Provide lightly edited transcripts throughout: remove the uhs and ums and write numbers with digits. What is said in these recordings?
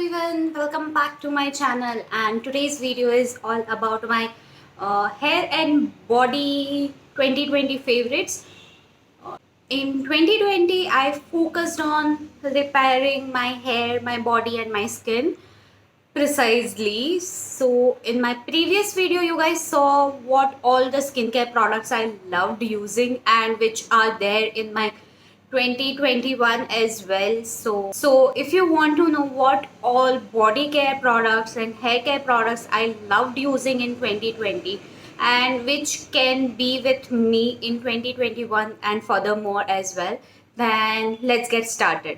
everyone, welcome back to my channel, and today's video is all about my hair and body 2020 favorites. In 2020 I focused on repairing my hair, my body and my skin precisely. So in my previous video you guys saw what all the skincare products I loved using and which are there in my 2021 as well. So if you want to know what all body care products and hair care products I loved using in 2020 and which can be with me in 2021 and furthermore as well, then let's get started.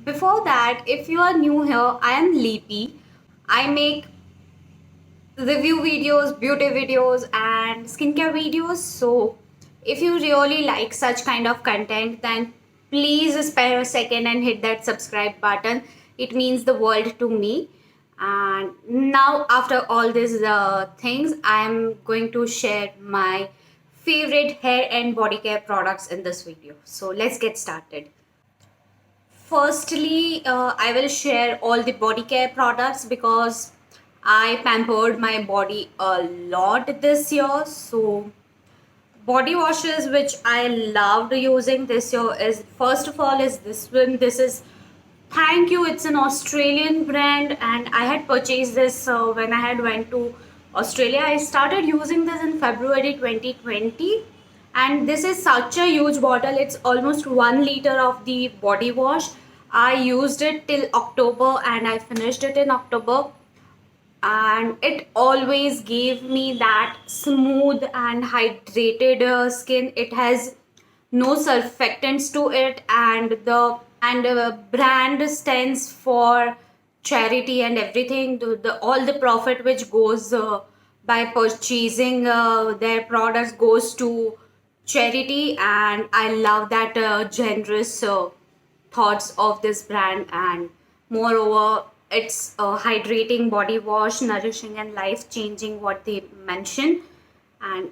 Before that, if you are new here, I am Leepy. I make review videos, beauty videos, and skincare videos. So, if you really like such kind of content, then please spare a second and hit that subscribe button. It means the world to me. And now, after all these things, I'm going to share my favorite hair and body care products in this video. So, let's get started. Firstly, I will share all the body care products because I pampered my body a lot this year. So, body washes which I loved using this year is, first of all, is this one. This is Thank You. It's an Australian brand, and I had purchased this when I had went to Australia. I started using this in February 2020, and this is such a huge bottle. It's almost 1 liter of the body wash. I used it till October and I finished it in October, and it always gave me that smooth and hydrated skin. It has no surfactants to it, and the brand stands for charity and everything. The all the profit which goes by purchasing their products goes to charity, and I love that generous thoughts of this brand. And moreover, it's a hydrating body wash, nourishing and life changing, what they mention. And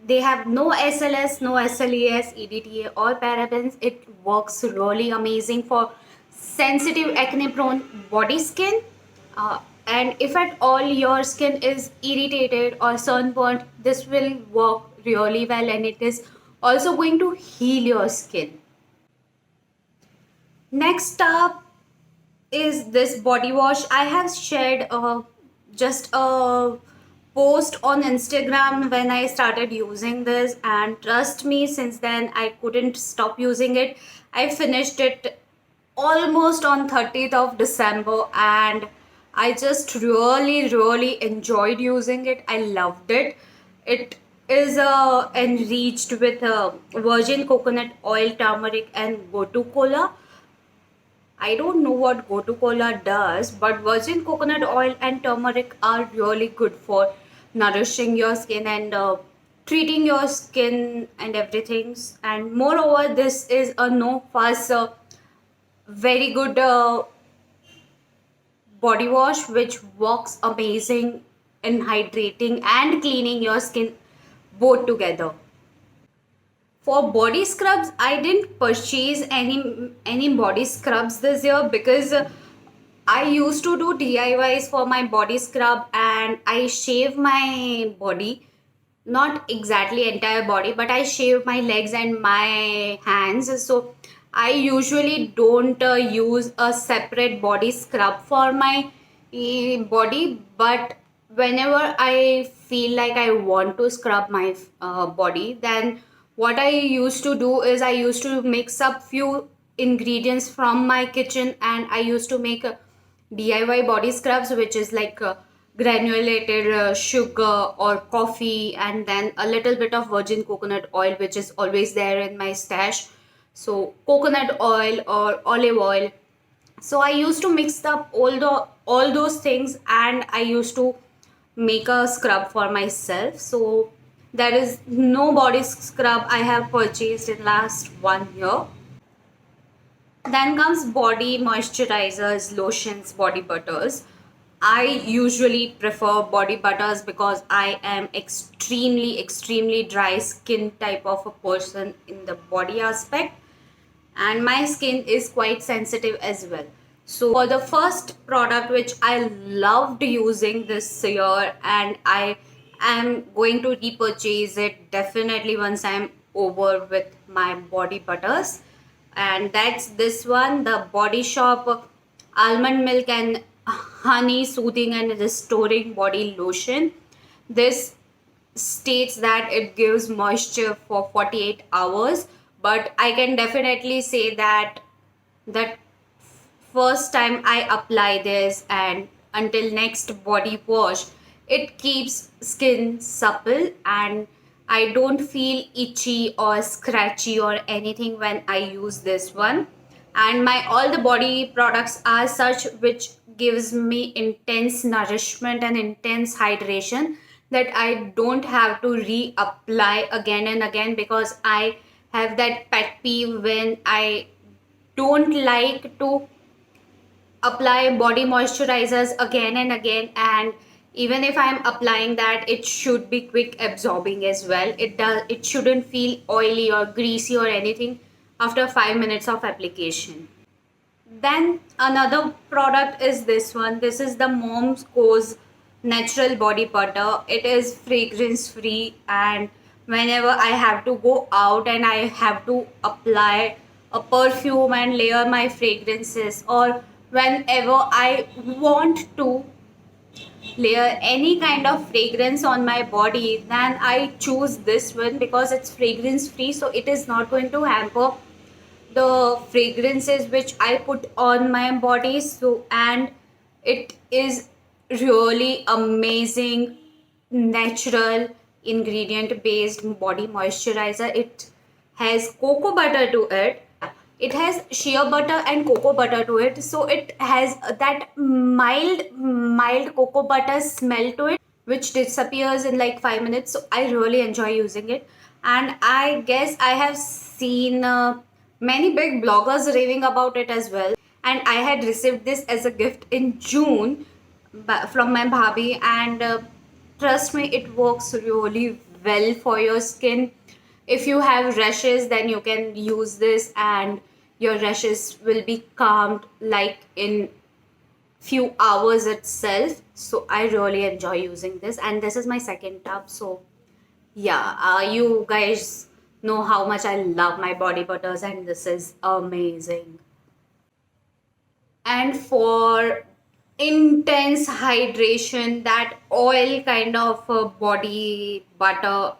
they have no SLS, no SLES, EDTA or parabens. It works really amazing for sensitive acne prone body skin. And if at all your skin is irritated or sunburned, this will work really well, and it is also going to heal your skin. Next up is this body wash. I have shared just a post on Instagram when I started using this, and trust me, since then I couldn't stop using it. I finished it almost on 30th of December, and I just really enjoyed using it. I loved it. It is enriched with virgin coconut oil, turmeric and gotu kola. I don't know what gotu kola does, but virgin coconut oil and turmeric are really good for nourishing your skin and treating your skin and everything. And moreover, this is a no fuss, very good body wash which works amazing in hydrating and cleaning your skin both together. For body scrubs, I didn't purchase any body scrubs this year because I used to do DIYs for my body scrub, and I shave my body, not exactly entire body, but I shave my legs and my hands. So I usually don't use a separate body scrub for my body, but whenever I feel like I want to scrub my body, then what I used to do is I used to mix up few ingredients from my kitchen, and I used to make a DIY body scrubs, which is like granulated sugar or coffee, and then a little bit of virgin coconut oil, which is always there in my stash. So coconut oil or olive oil. So I used to mix up all those things, and I used to make a scrub for myself. So there is no body scrub I have purchased in last 1 year. Then comes body moisturizers, lotions, body butters. I usually prefer body butters because I am extremely dry skin type of a person in the body aspect, and my skin is quite sensitive as well. So for the first product which I loved using this year, and I am going to repurchase it definitely once I'm over with my body butters, and that's this one, the Body Shop almond milk and honey soothing and restoring body lotion. This states that it gives moisture for 48 hours, but I can definitely say that first time I apply this and until next body wash, it keeps skin supple, and I don't feel itchy or scratchy or anything when I use this one. And my all the body products are such which gives me intense nourishment and intense hydration, that I don't have to reapply again and again, because I have that pet peeve when I don't like to apply body moisturizers again and again, and even if I'm applying that, it should be quick absorbing as well. It shouldn't feel oily or greasy or anything after 5 minutes of application. Then another product is this one. This is the Mom's Co's natural body butter. It is fragrance free, and whenever I have to go out and I have to apply a perfume and layer my fragrances, or whenever I want to layer any kind of fragrance on my body, then I choose this one because it's fragrance free, so it is not going to hamper the fragrances which I put on my body. So, and it is really amazing natural ingredient based body moisturizer. It has cocoa butter to it. It has shea butter and cocoa butter to it, so it has that mild cocoa butter smell to it, which disappears in like 5 minutes. So I really enjoy using it, and I guess I have seen many big bloggers raving about it as well. And I had received this as a gift in June from my bhabhi, and trust me, it works really well for your skin. If you have rashes, then you can use this, and your rashes will be calmed like in few hours itself. So I really enjoy using this, and this is my second tub. So yeah, you guys know how much I love my body butters, and this is amazing. And for intense hydration, that oil kind of body butter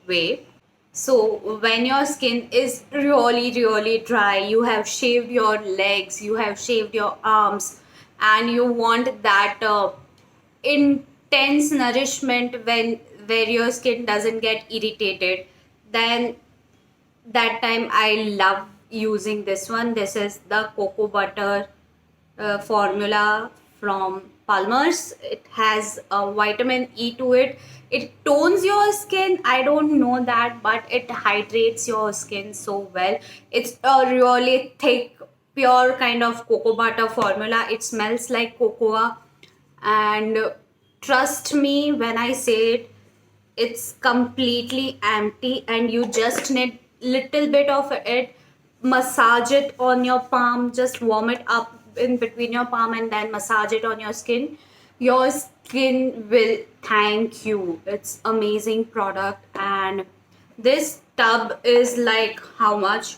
way. So when your skin is really dry, you have shaved your legs, you have shaved your arms, and you want that intense nourishment when where your skin doesn't get irritated, then that time I love using this one. This is the cocoa butter formula from Palmer's. It has a vitamin E to it. It tones your skin. I don't know that, but it hydrates your skin so well. It's a really thick, pure kind of cocoa butter formula. It smells like cocoa, and trust me when I say it, it's completely empty, and you just need little bit of it. Massage it on your palm, just warm it up in between your palm and then massage it on your skin. Your skin will thank you. It's amazing product, and this tub is like how much,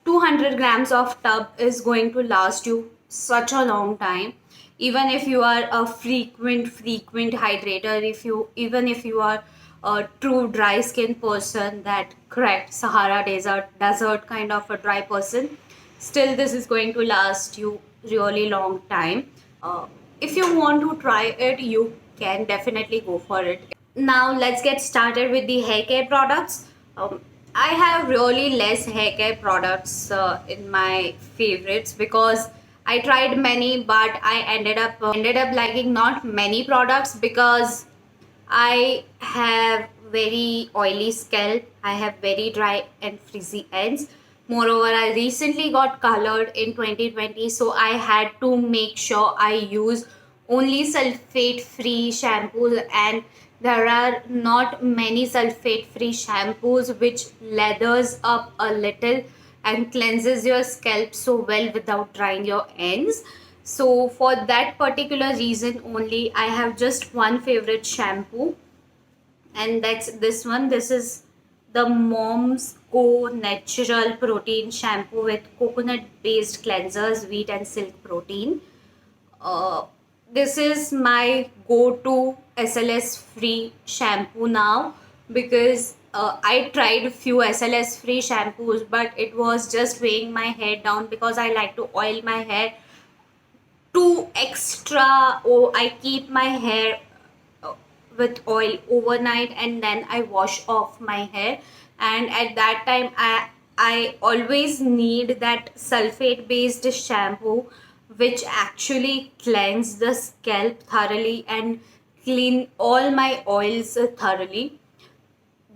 200 grams of tub is going to last you such a long time. Even if you are a frequent hydrator, if you even if you are a true dry skin person, that correct Sahara desert kind of a dry person, still this is going to last you really long time. If you want to try it, you can definitely go for it. Now let's get started with the hair care products. I have really less hair care products in my favorites, because I tried many, but I ended up liking not many products, because I have very oily scalp. I have very dry and frizzy ends. Moreover, I recently got colored in 2020, so I had to make sure I use only sulfate free shampoos, and there are not many sulfate free shampoos which lathers up a little. and cleanses your scalp so well without drying your ends. So for that particular reason only, I have just one favorite shampoo, and that's this one. This is the Mom's Co Natural Protein Shampoo with coconut based cleansers, wheat and silk protein. uh, this is my go-to SLS free shampoo now, because I tried few SLS free shampoos, but it was just weighing my hair down, because I like to oil my hair too extra. Oh, I keep my hair uh, with oil overnight, and then I wash off my hair. And at that time, I always need that sulfate based shampoo, which actually cleanse the scalp thoroughly and clean all my oils thoroughly.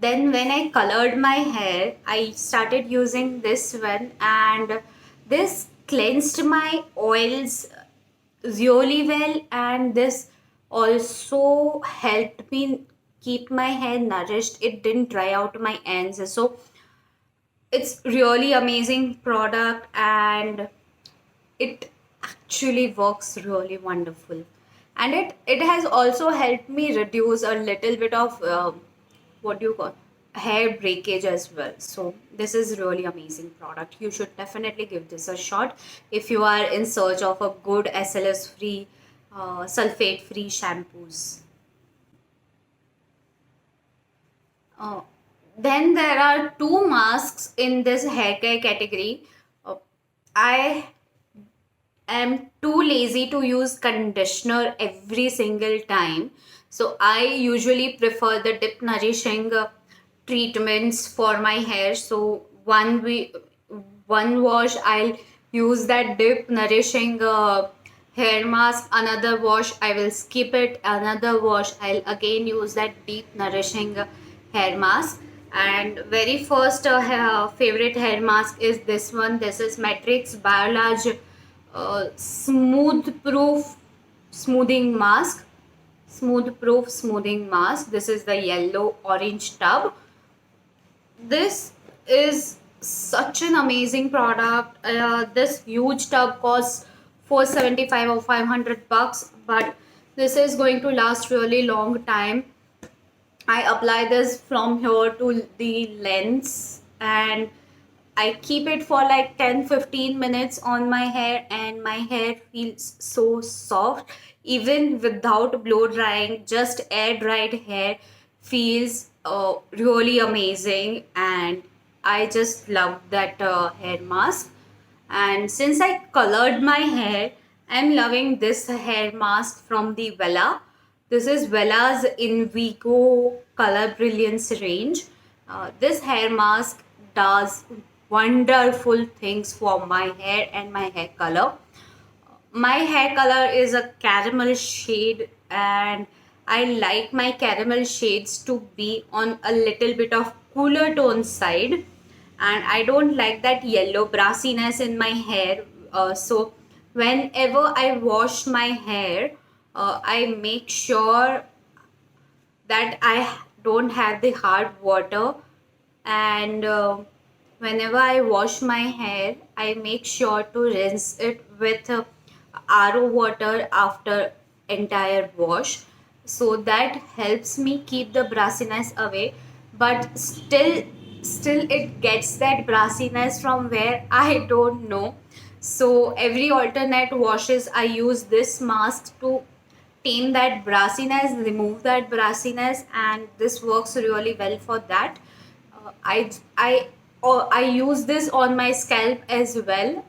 Then when I colored my hair, I started using this one, and this cleansed my oils really well, and this also helped me keep my hair nourished. It didn't dry out my ends. So it's really amazing product, and it actually works really wonderful. And it has also helped me reduce a little bit of what do you call, hair breakage as well. So this is really amazing product. You should definitely give this a shot if you are in search of a good SLS free, sulfate free shampoos. uh, then there are two masks in this hair care category. I am too lazy to use conditioner every single time. So I usually prefer the dip nourishing treatments for my hair. So one wash I'll use that dip nourishing hair mask. Another wash I will skip it. Another wash I'll again use that deep nourishing hair mask. And very first favorite hair mask is this one. This is Matrix Biolage smooth proof smoothing mask. Smooth proof smoothing mask. This is the yellow orange tub. This is such an amazing product. This huge tub costs 475 or 500 bucks, but this is going to last really long time. I apply this from here to the lens, and I keep it for like 10-15 minutes on my hair, and my hair feels so soft. Even without blow drying, just air dried hair feels really amazing, and I just love that hair mask. And since I colored my hair, I'm loving this hair mask from the Vella. This is Vella's Invigo Color Brilliance range. This hair mask does wonderful things for my hair and my hair color. My hair color is a caramel shade, and I like my caramel shades to be on a little bit of cooler tone side, and I don't like that yellow brassiness in my hair. So whenever I wash my hair, I make sure that I don't have the hard water. And whenever I wash my hair, I make sure to rinse it with RO water after entire wash. So that helps me keep the brassiness away. But still it gets that brassiness from where I don't know. So every alternate washes I use this mask to tame that brassiness, remove that brassiness, and this works really well for that. I use this on my scalp as well.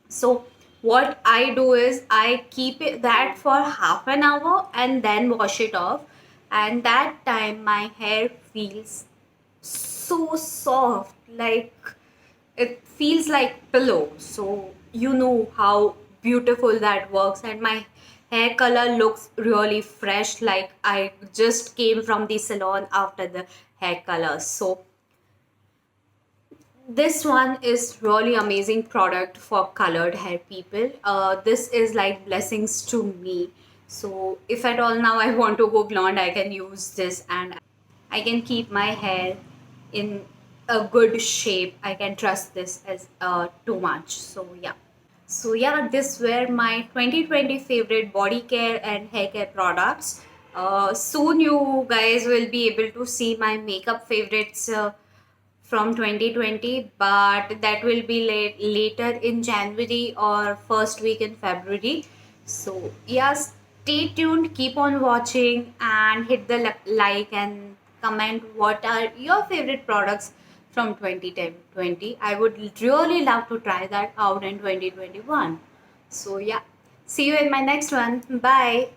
So what I do is I keep it that for half an hour and then wash it off, and that time my hair feels so soft, like it feels like pillow. So you know how beautiful that works, and my hair color looks really fresh, like I just came from the salon after the hair color. So this one is really amazing product for colored hair people. This is like blessings to me. So if at all now I want to go blonde, I can use this, and I can keep my hair in a good shape. I can trust this as too much. So yeah. So yeah, this were my 2020 favorite body care and hair care products. Soon you guys will be able to see my makeup favorites from 2020, but that will be later in January or first week in February. So yeah, stay tuned, keep on watching, and hit the like and comment what are your favorite products from 2020. I would really love to try that out in 2021. So yeah, see you in my next one. Bye.